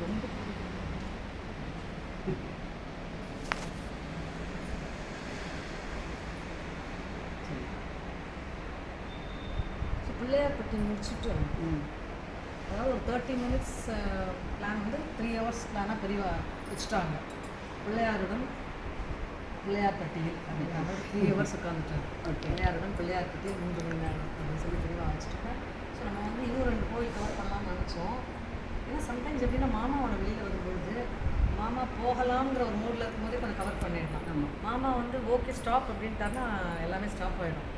ரொம்ப பிள்ளையார்பட்டி முடிச்சுட்டு அதாவது ஒரு 30 minutes பிளான் வந்து 3 hours பிளானாக பெரியவா வச்சுட்டாங்க. பிள்ளையாருடன் பிள்ளையார்பட்டியில் அப்படிங்கிற மாதிரி 3 hours உட்காந்துட்டாங்க. பிள்ளையாருடன் பிள்ளையார்பட்டியில் 3 மணி நேரம் அப்படின்னு சொல்லி பெரியவா வச்சுட்டாங்க. ஸோ நம்ம வந்து இன்னும் 2 கோயில் கவர் பண்ணலாம்னு நினச்சோம். ஏன்னா சம்டைம்ஸ் எப்படின்னா மாமாவோட வெளியில் வரும்பொழுது மாமா போகலாம்ங்கிற ஒரு மூடில் இருக்கும்போதே கொஞ்சம் கவர் பண்ணிடலாம். மாமா வந்து ஓகே ஸ்டாப் அப்படின்ட்டாருன்னா எல்லாமே ஸ்டாப் ஆகிடும்.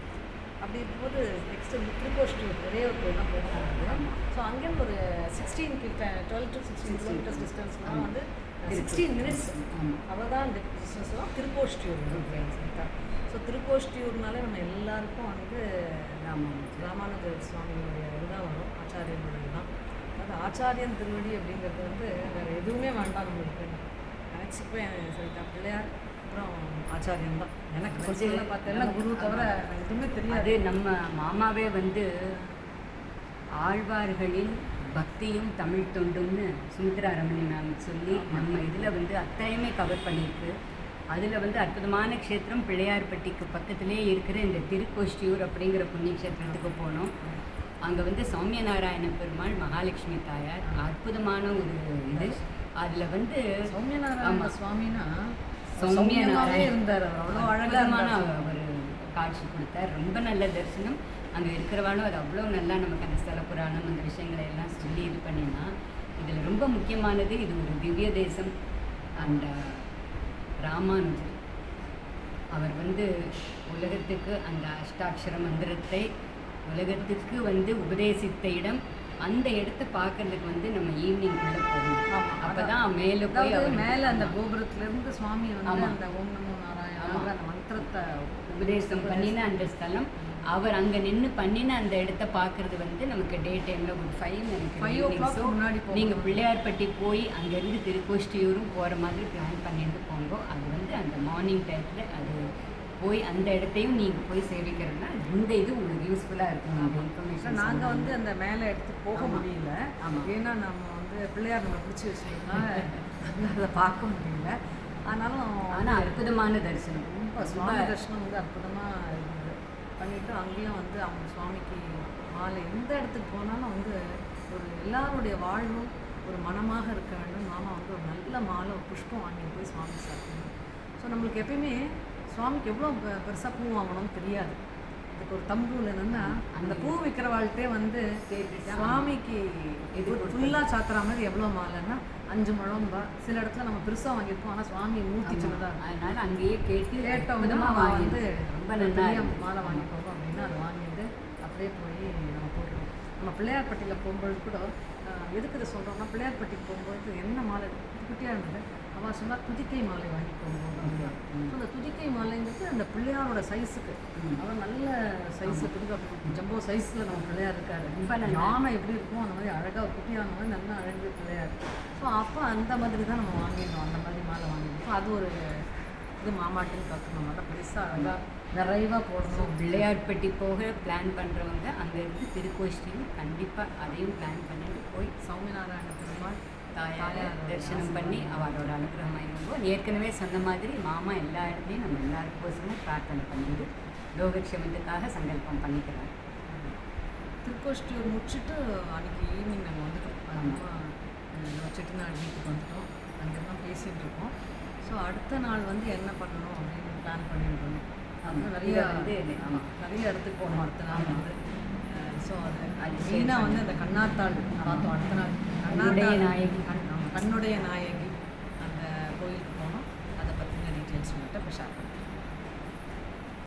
அப்படி இருக்கும்போது நெக்ஸ்ட்டு திருக்கோஷ்டியூர் ஒரே ஒரு கோயில் தான் போகணும். ஸோ அங்கேருந்து ஒரு 12 to 16 kilometers டிஸ்டன்ஸ்லாம் வந்து 16 minutes அவ்வளோதான் டிஸ்டன்ஸ்லாம் திருக்கோஷ்டியூர். ஸோ திருக்கோஷ்டியூர்னாலே நம்ம எல்லாருக்கும் வந்து ராமானுஜ சுவாமியோடைய இதுதான் வரும், ஆச்சாரியனுடைய தான். அதாவது ஆச்சாரியன் திருவடி அப்படிங்கிறது வந்து வேறு எதுவுமே வேண்டாம் நம்மளுக்கு. நினச்சிப்பேன் சரிதான் பிள்ளையார் அப்புறம் ஆச்சாரியன் தான் எனக்கு பர்சனலாக பார்த்தேன்னா குரு தவிர எதுவுமே தெரியாது. நம்ம மாமாவே வந்து ஆழ்வார்களின் பக்தியும் தமிழ் தொண்டும்னு சுமித்ரா ரமணி மேம் சொல்லி நம்ம இதில் வந்து அத்தனையுமே கவர் பண்ணியிருக்கு. அதில் வந்து அற்புதமான க்ஷேத்திரம் பிள்ளையார்பட்டிக்கு பக்கத்துலேயே இருக்கிற இந்த திருக்கோஷ்டியூர் அப்படிங்கிற புண்ணிய க்ஷேத்திரத்துக்கு போனோம். அங்கே வந்து சௌமியநாராயண பெருமாள், மகாலட்சுமி தாயார், அற்புதமான ஒரு இது. அதில் வந்து சௌமியநாராயண சுவாமினா சௌமியநாராயண இருந்தார். அவ்வளோ அழகான ஒரு காட்சி கொடுத்தார். ரொம்ப நல்ல தரிசனம். அங்கே இருக்கிறவாலும் அது அவ்வளோ நல்லா நமக்கு அந்த ஸ்தல புராணம் அந்த விஷயங்களை எல்லாம் சொல்லி இது பண்ணினா இதில் ரொம்ப முக்கியமானது இது ஒரு திவ்ய தேசம். அந்த ராமானுஜர் அவர் வந்து உலகத்துக்கு அந்த அஷ்டாட்சர மந்திரத்தை உலகத்துக்கு வந்து உபதேசித்த இடம். அந்த இடத்த பார்க்கறதுக்கு வந்து நம்ம ஈவினிங்குள்ளே போகணும். அப்போ தான் மேலே போய் அவர் மேலே அந்த கோபுரத்துலேருந்து சுவாமி வந்து அந்த ஓம் நமோ நாராயண அந்த மந்திரத்தை உபதேசம் பண்ணின அந்த ஸ்தலம். அவர் அங்கே நின்று பண்ணின அந்த இடத்த பார்க்குறது வந்து நமக்கு டே டைமில் ஒரு 5 o'clock முன்னாடி நீங்கள் பிள்ளையார்பட்டி போய் அங்கேருந்து திருக்கோஷ்டியூரும் போகிற மாதிரி பிளான் பண்ணிட்டு போங்க. அது வந்து அந்த மார்னிங் டைத்தில் அது போய் அந்த இடத்தையும் நீங்கள் போய் சேவிக்கிறதுனா இந்த இது உங்களுக்கு யூஸ்ஃபுல்லாக இருக்கும். அந்த இன்ஃபர்மேஷன் நாங்கள் வந்து அந்த மேலே எடுத்து போக முடியல. ஏன்னா நம்ம வந்து பிள்ளையார் நம்ம பிடிச்சி வச்சுருந்தோம்னா அதை பார்க்க முடியல. ஆனால் அற்புதமான தரிசனம், ரொம்ப சுவாமி தரிசனம் வந்து அற்புதமாக இருந்தது. பண்ணிவிட்டு அங்கேயும் வந்து அவங்க சுவாமிக்கு மாலை எந்த இடத்துக்கு போனாலும் வந்து ஒரு எல்லாருடைய வாழ்வும் ஒரு மனமாக இருக்க வேண்டும். மாமா வந்து ஒரு நல்ல மாலை ஒரு புஷ்பம் வாங்கி போய் சுவாமி சாப்பிடணும். ஸோ நம்மளுக்கு எப்பயுமே சுவாமிக்கு எவ்வளோ பெருசாக பூ வாங்கணும்னு தெரியாது. இதுக்கு ஒரு தம்பூல் என்னென்னா அந்த பூ விற்கிற வாழ்க்கே வந்து சுவாமிக்கு இது ஃபுல்லாக சாத்துற மாதிரி எவ்வளோ மாலைன்னா 5 முழம்பா. சில இடத்துல நம்ம பெருசாக வாங்கியிருப்போம், ஆனால் சுவாமி மூர்த்தி சின்னதாக அதனால் அங்கேயே கேட்டோம்னா வந்து ரொம்ப நிறைய மாலை வாங்கி போகும் அப்படின்னா அதை வாங்கிட்டு அப்படியே போய் நம்ம போட்டுருவோம். நம்ம பிள்ளையார்பட்டியில் போகும்போது கூட எதுக்கு இதை சொல்கிறோம்னா பிள்ளையார்பட்டிக்கு போகும்போது என்ன மாலை குட்டியாக இருந்தது அவள் சொன்னால் துதிக்கை மாலை வாங்கி போகும்போது அப்படின்னா ஸோ அந்த துதிக்கை மாலைங்கிறது அந்த பிள்ளையாரோட சைஸுக்கு அவன் நல்ல சைஸு துதிக்கை ஜம்போ சைஸில் நம்ம பிள்ளையார் இருக்காரு. இப்போ யானை எப்படி இருக்கும் அந்த மாதிரி அழகாக குட்டியான மாதிரி நல்லா அழகு பிள்ளையார். ஸோ அப்போ அந்த மாதிரி தான் நம்ம வாங்கிடணும், அந்த மாதிரி மாலை வாங்கிடணும். ஸோ அது ஒரு இது மாமாட்டின்னு கற்றுக்கணும். நல்லா பெருசாக அழகாக நிறைவாக போடணும். பிள்ளையார்பட்டி போக பிளான் பண்ணுறவங்க அங்கேருந்து திருக்கோஷ்டியும் கண்டிப்பாக அதையும் பிளான் பண்ணிட்டு போய் சௌமியநாராயண பெருமாள் தாயார் தரிசனம் பண்ணி அவரோட அனுகிரகமாக இருக்கும். ஏற்கனவே சொன்ன மாதிரி மாமா எல்லா இடத்துலையும் நம்ம எல்லாருக்கோசமும் பிரார்த்தனை பண்ணிட்டு லோகக்ஷேமத்துக்காக சங்கல்பம் பண்ணிக்கிறாங்க. திருக்கோஷ்டியூர் முடிச்சுட்டு அன்றைக்கி ஈவினிங் நாங்கள் வந்துட்டோம். செட்டிநாடு வீட்டுக்கு வந்துட்டோம். அங்கே தான் பேசிகிட்டு இருக்கோம். ஸோ அடுத்த நாள் வந்து என்ன பண்ணணும் அப்படின்னு பிளான் பண்ணிட்டு இருந்தோம். நிறைய வந்து நிறைய இடத்துக்கு போகணும் அடுத்த நாள் வந்து. ஸோ அது மெயினாக வந்து அந்த கண்ணாத்தாள் பார்த்தோம். அடுத்த நாள் கண்ணுடைய நாயகி அந்த கோயிலுக்கு போனோம். அதை பற்றின டீட்டெயில்ஸ் மட்டும் இப்போ ஷேர் பண்ணுறேன்.